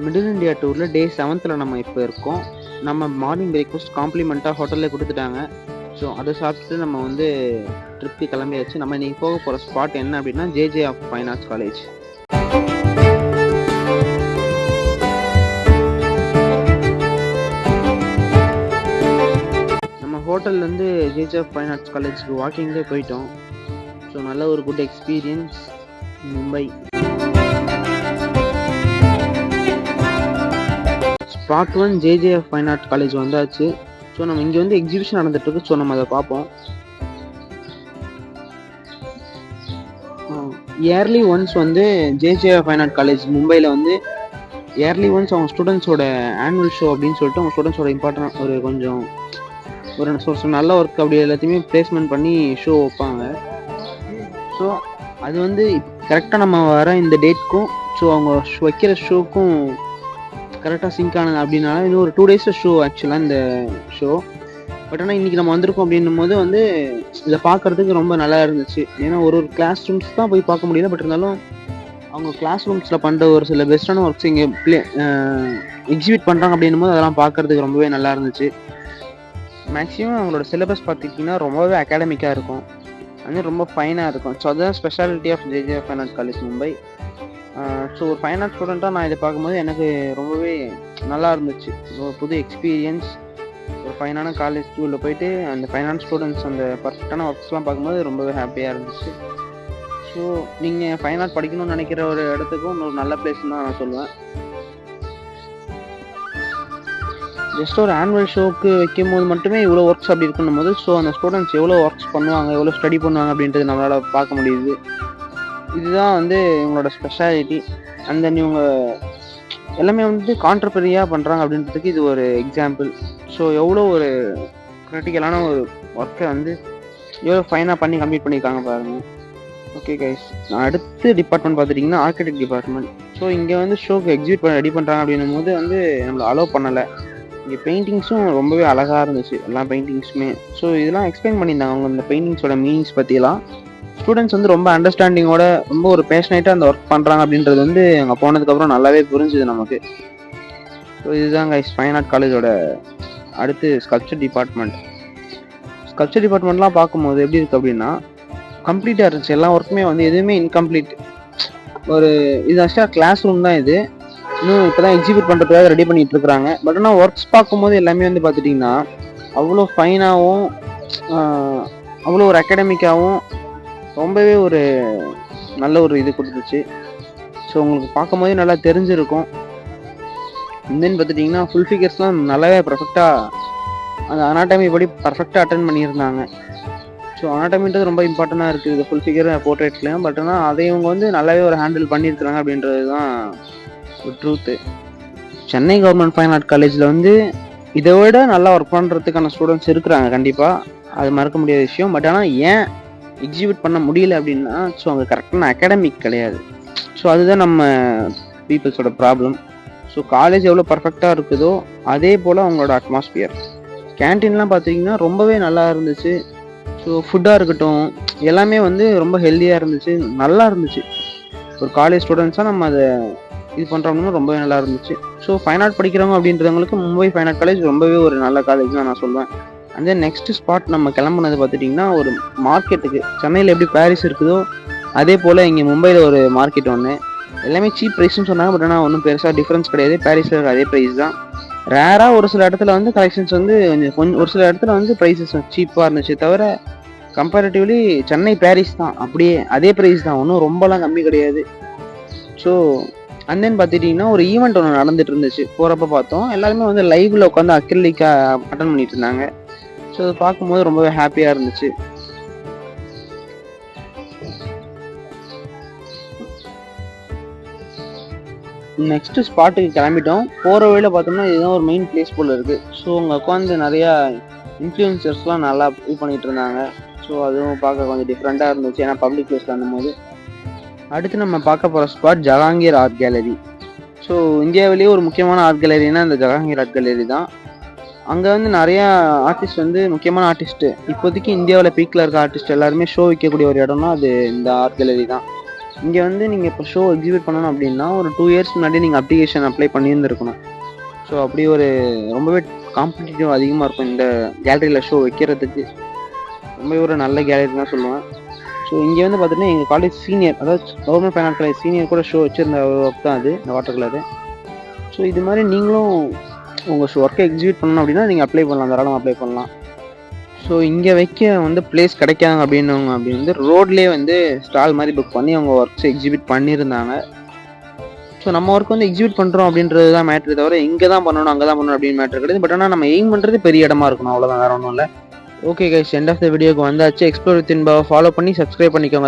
Middle India டூரில் டே 7th நம்ம இப்போ இருக்கோம். நம்ம மார்னிங் பிரேக்ஃபாஸ்ட் காம்ப்ளிமெண்ட்டாக ஹோட்டலில் கொடுத்துட்டாங்க. ஸோ அதை சாப்பிட்டுட்டு நம்ம வந்து ட்ரிப்பு கிளம்பியாச்சு. நம்ம இன்னைக்கு போக போகிற ஸ்பாட் என்ன அப்படின்னா JJ of fine arts college. நம்ம ஹோட்டல்லேருந்து ஜேஜே ஆஃப் ஃபைன் ஆர்ட்ஸ் காலேஜுக்கு வாக்கிங்லேயே போயிட்டோம். ஸோ நல்ல ஒரு good experience Mumbai. Spot 1 JJ of fine arts college வந்தாச்சு. ஸோ நம்ம இங்கே வந்து எக்ஸிபிஷன் நடந்துட்டுருக்கு. ஸோ நம்ம அதை பார்ப்போம். இயர்லி ஒன்ஸ் வந்து ஜேஜேஎஃப் ஃபைன் ஆர்ட் காலேஜ் மும்பையில் வந்து இயர்லி ஒன்ஸ் அவங்க ஸ்டூடெண்ட்ஸோட ஆனுவல் ஷோ அப்படின்னு சொல்லிட்டு அவங்க ஸ்டூடெண்ட்ஸோட இம்பார்ட்டன்ட் ஒரு கொஞ்சம் ஒரு நல்ல ஒர்க் அப்படி எல்லாத்தையுமே பிளேஸ்மெண்ட் பண்ணி ஷோ வைப்பாங்க. ஸோ அது வந்து கரெக்டாக நம்ம வர இந்த டேட்க்கும் ஸோ அவங்க வைக்கிற ஷோக்கும் கரெக்டாக சிங்க் ஆனது அப்படின்னால இன்னும் ஒரு 2 days ஷோ ஆக்சுவலாக இந்த ஷோ. பட் ஆனால் இன்றைக்கி நம்ம வந்திருக்கோம் அப்படின்னும் போது வந்து இதை பார்க்குறதுக்கு ரொம்ப நல்லா இருந்துச்சு. ஏன்னா ஒரு கிளாஸ் ரூம்ஸ் தான் போய் பார்க்க முடியல. பட் இருந்தாலும் அவங்க கிளாஸ் ரூம்ஸில் பண்ணுற ஒரு சில பெஸ்ட்டான ஒர்க்ஸ் இங்கே எக்ஸிபிட் பண்ணுறாங்க அப்படின்னும் போது அதெல்லாம் பார்க்குறதுக்கு ரொம்பவே நல்லா இருந்துச்சு. மேக்ஸிமம் அவங்களோட சிலபஸ் பார்த்துக்கிட்டிங்கன்னா ரொம்பவே அகாடமிக்காக இருக்கும். அது ரொம்ப ஃபைனாக இருக்கும். ஸோ அதுதான் speciality of JJ fine arts college Mumbai. So ஒரு ஃபைன் ஆர்ட்ஸ் ஸ்டூடெண்ட்டாக நான் இதை பார்க்கும்போது எனக்கு ரொம்பவே நல்லா இருந்துச்சு. ஒரு புது எக்ஸ்பீரியன்ஸ். ஒரு ஃபைனான காலேஜ் ஸ்கூலில் போயிட்டு அந்த ஃபைன் ஆர்ட்ஸ் ஸ்டூடெண்ட்ஸ் அந்த பர்ஃபெக்டான ஒர்க்ஸ்லாம் பார்க்கும்போது ரொம்பவே ஹாப்பியாக இருந்துச்சு. ஸோ நீங்கள் ஃபைன் ஆர்ட் படிக்கணும்னு நினைக்கிற ஒரு இடத்துக்கும் ஒரு நல்ல பிளேஸ்ன்னு தான் நான் சொல்லுவேன். ஜஸ்ட் ஒரு ஆனுவல் ஷோக்கு வைக்கும் போது மட்டுமே இவ்வளோ ஒர்க்ஸ் அப்படி இருக்கணும் போது ஸோ அந்த ஸ்டூடெண்ட்ஸ் எவ்வளோ ஒர்க்ஸ் பண்ணுவாங்க, எவ்வளோ ஸ்டடி பண்ணுவாங்க அப்படின்றது நம்மளால் பார்க்க முடியுது. இதுதான் வந்து இவங்களோட ஸ்பெஷாலிட்டி. அண்ட் தென் இவங்க எல்லாமே வந்து கான்ட்ரபரியாக பண்ணுறாங்க அப்படின்றதுக்கு இது ஒரு எக்ஸாம்பிள். ஸோ எவ்வளோ ஒரு க்ரிட்டிக்கலான ஒரு ஒர்க்கை வந்து எவ்வளோ ஃபைனாக பண்ணி கம்ப்ளீட் பண்ணியிருக்காங்க பாருங்கள். ஓகே கைஸ், அடுத்த டிபார்ட்மெண்ட் பார்த்துட்டிங்கன்னா ஆர்கிடெக்ட் டிபார்ட்மெண்ட். ஸோ இங்கே வந்து ஷோக்கு எக்ஸிபிட் பண்ண ரெடி பண்ணுறாங்க அப்படின்னும் போது வந்து நம்மளை அலோவ் பண்ணலை. இங்கே பெயிண்டிங்ஸும் ரொம்பவே அழகாக இருந்துச்சு, எல்லா பெயிண்டிங்ஸுமே. ஸோ இதெல்லாம் எக்ஸ்பிளைன் பண்ணியிருந்தாங்க அவங்க இந்த பெயிண்டிங்ஸோட மீனிங்ஸ் பற்றிலாம். ஸ்டூடெண்ட்ஸ் வந்து ரொம்ப அண்டர்ஸ்டாண்டிங்கோட ரொம்ப ஒரு பேஷனேட்டாக அந்த ஒர்க் பண்ணுறாங்க அப்படின்றது வந்து அங்கே போனதுக்கப்புறம் நல்லாவே புரிஞ்சுது நமக்கு. ஸோ இதுதான் கைஸ் ஃபைன் ஆர்ட் காலேஜோட அடுத்து ஸ்கல்ப்சர் டிபார்ட்மெண்ட். ஸ்கல்ப்சர் டிபார்ட்மெண்ட்லாம் பார்க்கும்போது எப்படி இருக்குது அப்படின்னா கம்ப்ளீட்டாக இருந்துச்சு. எல்லா ஒர்க்குமே வந்து எதுவுமே இன்கம்ப்ளீட். ஒரு இது ஆக்சுவலாக கிளாஸ் ரூம் தான் இது. இன்னும் இப்போ தான் எக்ஸிபிட் பண்ணுறதுக்காக ரெடி பண்ணிகிட்டு இருக்கிறாங்க. பட் ஆனால் ஒர்க்ஸ் பார்க்கும்போது எல்லாமே வந்து பார்த்துட்டிங்கன்னா அவ்வளோ ஃபைனாகவும் அவ்வளோ ஒரு அகாடமிக்காகவும் ரொம்பவே ஒரு நல்ல ஒரு இது கொடுத்துச்சு. ஸோ உங்களுக்கு பார்க்கும்போதே நல்லா தெரிஞ்சிருக்கும். இன்னும் பார்த்துட்டிங்கன்னா ஃபுல் ஃபிகர்ஸ்லாம் நல்லாவே பர்ஃபெக்டாக அந்த அனாட்டமி படி பர்ஃபெக்டாக அட்டன் பண்ணியிருந்தாங்க. ஸோ அனாட்டமின்றது ரொம்ப இம்பார்ட்டண்ட்டாக இருக்குது இது ஃபுல் ஃபிகர் போர்ட்ரேட்ஸ்லையும். பட் ஆனால் அதை இவங்க வந்து நல்லாவே ஒரு ஹேண்டில் பண்ணியிருக்கிறாங்க அப்படின்றது தான் ஒரு truth. Chennai government fine art காலேஜில் வந்து இதை விட நல்லா ஒர்க் பண்ணுறதுக்கான ஸ்டூடெண்ட்ஸ் இருக்கிறாங்க கண்டிப்பாக, அது மறக்க முடியாத விஷயம். பட் ஆனால் ஏன் எக்ஸிபிட் பண்ண முடியல அப்படின்னா ஸோ அங்கே கரெக்டான அகாடமிக் கிடையாது. ஸோ அதுதான் நம்ம பீப்புள்ஸோட ப்ராப்ளம். ஸோ காலேஜ் எவ்வளோ பர்ஃபெக்டாக இருக்குதோ அதே போல் அவங்களோட அட்மாஸ்பியர். கேன்டீன்லாம் பார்த்தீங்கன்னா ரொம்பவே நல்லா இருந்துச்சு. ஸோ ஃபுட்டாக இருக்கட்டும் எல்லாமே வந்து ரொம்ப ஹெல்த்தியாக இருந்துச்சு, நல்லா இருந்துச்சு. ஒரு காலேஜ் ஸ்டூடெண்ட்ஸாக நம்ம அதை இது பண்ணுறோம்னா ரொம்பவே நல்லா இருந்துச்சு. ஸோ ஃபைன் ஆர்ட் படிக்கிறவங்க அப்படின்றவங்களுக்கு மும்பை ஃபைன் ஆர்ட் காலேஜ் ரொம்பவே ஒரு நல்ல காலேஜ் தான் நான் சொல்லுவேன். அண்ட் தென் நெக்ஸ்ட் ஸ்பாட் நம்ம கிளம்புனது பார்த்துட்டிங்கன்னா ஒரு மார்க்கெட்டுக்கு. சென்னையில் எப்படி பாரிஸ் இருக்குதோ அதே போல் இங்கே மும்பையில் ஒரு மார்க்கெட் ஒன்று. எல்லாமே சீப் ப்ரைஸ்ன்னு சொன்னாங்க. பட் ஆனால் ஒன்றும் பெருசாக டிஃப்ரென்ஸ் கிடையாது. பாரிஸில் இருக்க அதே ப்ரைஸ் தான். ரேராக ஒரு சில இடத்துல வந்து கலெக்ஷன்ஸ் வந்து கொஞ்சம் ஒரு சில இடத்துல வந்து ப்ரைஸஸ் சீப்பாக இருந்துச்சு. தவிர கம்பேரிட்டிவ்லி சென்னை பாரிஸ் தான் அப்படியே அதே ப்ரைஸ் தான், ஒன்றும் ரொம்பலாம் கம்மி கிடையாது. ஸோ அண்ட் தென் பார்த்துட்டிங்கன்னா ஒரு ஈவெண்ட் ஒன்று நடந்துட்டு இருந்துச்சு. போகிறப்ப பார்த்தோம் எல்லாருமே வந்து லைவில் உட்காந்து அக்ரிலிக்காக அட்டன் பண்ணிட்டு இருந்தாங்க. ஸோ அதை பார்க்கும்போது ரொம்பவே ஹாப்பியாக இருந்துச்சு. நெக்ஸ்ட் ஸ்பாட்டுக்கு கிளம்பிட்டோம். போகிற வழியில் பார்த்தோம்னா இதுதான் ஒரு மெயின் பிளேஸ் போல் இருக்குது. ஸோ அங்கே உட்காந்து நிறையா இன்ஃப்ளூயன்சர்ஸ்லாம் நல்லா இது பண்ணிகிட்டு இருந்தாங்க. ஸோ அதுவும் பார்க்க கொஞ்சம் டிஃப்ரெண்ட்டாக இருந்துச்சு, ஏன்னா பப்ளிக் பிளேஸில் இருந்தபோது. அடுத்து நம்ம பார்க்க போகிற spot Jehangir art gallery. So இந்தியாவிலேயே ஒரு முக்கியமான ஆர்ட் கேலரினா இந்த ஜஹாங்கீர் ஆர்ட் கேலரி தான். அங்கே வந்து நிறையா ஆர்டிஸ்ட் வந்து முக்கியமான ஆர்டிஸ்ட்டு இப்போதைக்கு இந்தியாவில் பீக்கில் இருக்க ஆர்டிஸ்ட் எல்லாருமே ஷோ வைக்கக்கூடிய ஒரு இடம்னா அது இந்த ஆர்ட் கேலரி தான். இங்கே வந்து நீங்கள் இப்போ ஷோ எக்ஸிக்யூட் பண்ணணும் அப்படின்னா ஒரு 2 இயர்ஸ் முன்னாடி நீங்கள் அப்ளிகேஷன் அப்ளை பண்ணியிருந்துருக்கணும். ஸோ அப்படி ஒரு ரொம்பவே காம்படிட்டிவ் அதிகமாக இருக்கும் இந்த கேலரியில் ஷோ வைக்கிறதுக்கு. ரொம்பவே ஒரு நல்ல கேலரி தான் சொல்லுவேன். ஸோ இங்கே வந்து பார்த்திங்கன்னா எங்கள் காலேஜ் சீனியர், அதாவது கவர்மெண்ட் ஃபைனான்ஸ் காலேஜ் சீனியர் கூட ஷோ வச்சுருந்த ஒர்க் தான் அது, இந்த வாட்டர் கலரு. ஸோ இது மாதிரி நீங்களும் உங்கள் ஒர்க்கை எக்ஸிக்யூட் பண்ணணும் அப்படின்னா நீங்கள் அப்ளை பண்ணலாம், தாராளமாக அப்ளை பண்ணலாம். ஸோ இங்கே வைக்க வந்து பிளேஸ் கிடைக்காங்க அப்படின்னவங்க அப்படி வந்து ரோட்லேயே வந்து ஸ்டால் மாதிரி புக் பண்ணி அவங்க ஒர்க்ஸை எக்ஸிக்யூட் பண்ணியிருந்தாங்க. ஸோ நம்ம ஒர்க் வந்து எக்ஸிக்யூட் பண்ணுறோம் அப்படின்றது தான் மேட்ரு, தவிர இங்கே தான் பண்ணணும் அங்கே தான் பண்ணணும் அப்படின்னு மேட்ரு கிடையாது. பட் ஆனால் நம்ம எய்ம் பண்ணுறது பெரிய இடமா இருக்கணும், அவ்வளோதான், வேறு ஒன்றும் இல்லை. Okay guys, end of the வீடியோக்கு வந்தாச்சு. எக்ஸ்ப்ளோர் வித் இன்பா ஃபாலோ பண்ணி சப்ஸ்கிரைப் பண்ணிக்கோங்க.